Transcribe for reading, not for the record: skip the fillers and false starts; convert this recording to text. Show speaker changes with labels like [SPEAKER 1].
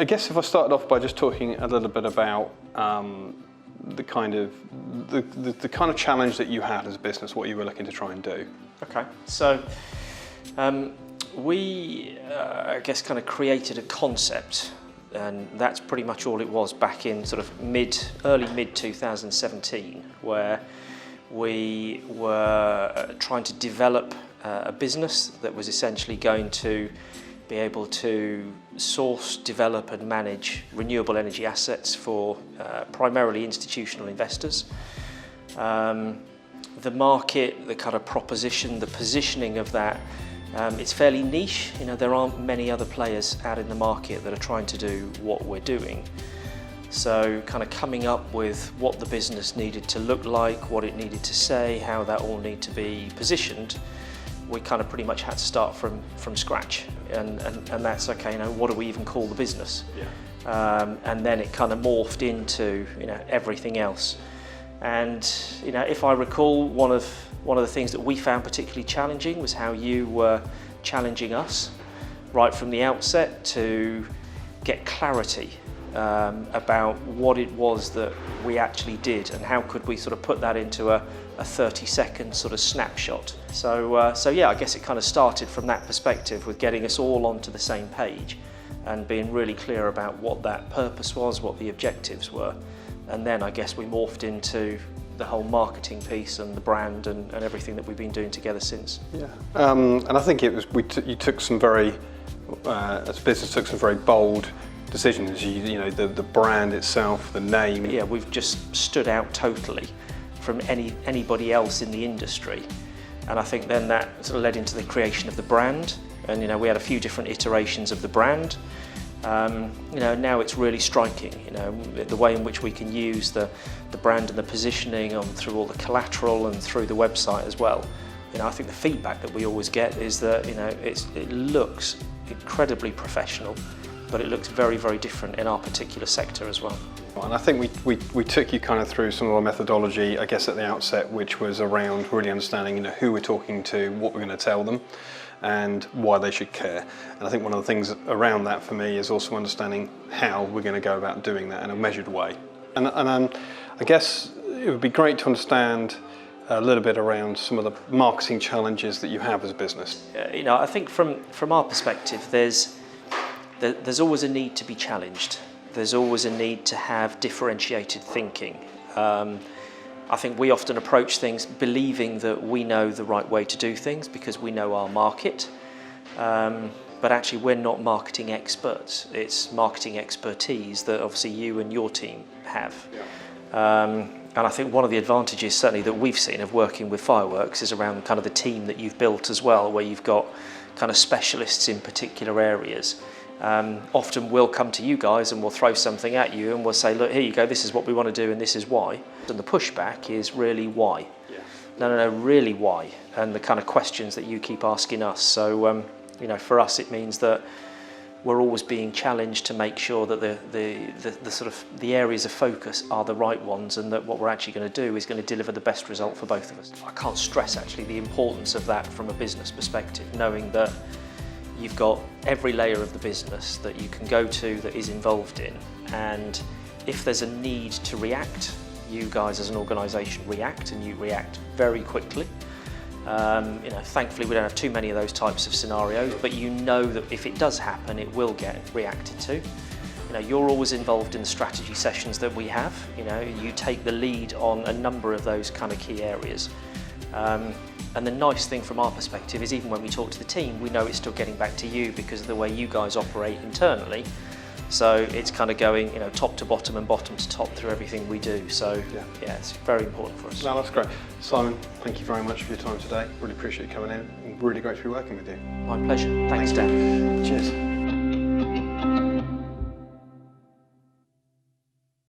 [SPEAKER 1] guess if I started off by just talking a little bit about the kind of challenge that you had as a business, what you were looking to try and do.
[SPEAKER 2] Okay, so we, I guess, kind of created a concept, and that's pretty much all it was back in sort of early mid 2017, where we were trying to develop a business that was essentially going to be able to source, develop and manage renewable energy assets for primarily institutional investors. The market, the kind of proposition, the positioning of that, it's fairly niche. You know, there aren't many other players out in the market that are trying to do what we're doing. So kind of coming up with what the business needed to look like, what it needed to say, how that all needed to be positioned, we kind of pretty much had to start from scratch, and that's okay. You know, what do we even call the business? Yeah. And then it kind of morphed into, you know, everything else. And you know, if I recall, one of the things that we found particularly challenging was how you were challenging us right from the outset to get clarity about what it was that we actually did, and how could we sort of put that into a 30-second sort of snapshot. So yeah, I guess it kind of started from that perspective, with getting us all onto the same page and being really clear about what that purpose was, what the objectives were. And then I guess we morphed into the whole marketing piece and the brand and everything that we've been doing together since. Yeah,
[SPEAKER 1] and I think it was you took some very, as a business, took some very bold decisions. You know, the brand itself, the name.
[SPEAKER 2] Yeah, we've just stood out totally from anybody else in the industry, and I think then that sort of led into the creation of the brand. And you know, we had a few different iterations of the brand. You know, now it's really striking, you know, the way in which we can use the brand and the positioning through all the collateral and through the website as well. You know, I think the feedback that we always get is that, you know, it looks incredibly professional, but it looks very, very different in our particular sector as well.
[SPEAKER 1] And I think we took you kind of through some of our methodology, I guess, at the outset, which was around really understanding, you know, who we're talking to, what we're going to tell them, and why they should care. And I think one of the things around that for me is also understanding how we're going to go about doing that in a measured way. And I guess it would be great to understand a little bit around some of the marketing challenges that you have as a business.
[SPEAKER 2] You know, I think from our perspective, there's always a need to be challenged. There's always a need to have differentiated thinking. I think we often approach things believing that we know the right way to do things because we know our market. But actually we're not marketing experts. It's marketing expertise that obviously you and your team have. Yeah. And I think one of the advantages certainly that we've seen of working with Fireworx is around kind of the team that you've built as well, where you've got kind of specialists in particular areas. Often we'll come to you guys and we'll throw something at you and we'll say, look, here you go, this is what we want to do and this is why. And the pushback is really why. Yeah. No, really why? And the kind of questions that you keep asking us. So, you know, for us it means that we're always being challenged to make sure that the sort of the areas of focus are the right ones, and that what we're actually going to do is going to deliver the best result for both of us. I can't stress actually the importance of that from a business perspective, knowing that you've got every layer of the business that you can go to that is involved in, and if there's a need to react, you guys as an organisation react, and you react very quickly. You know, thankfully we don't have too many of those types of scenarios, but you know that if it does happen, it will get reacted to. You know, you're always involved in the strategy sessions that we have. You know, you take the lead on a number of those kind of key areas. And the nice thing from our perspective is even when we talk to the team, we know it's still getting back to you because of the way you guys operate internally. So it's kind of going, you know, top to bottom and bottom to top through everything we do. So yeah, it's very important for us.
[SPEAKER 1] No, that's great. Simon, thank you very much for your time today. Really appreciate you coming in. Really great to be working with you.
[SPEAKER 2] My pleasure. Thanks, Dan.
[SPEAKER 1] Cheers.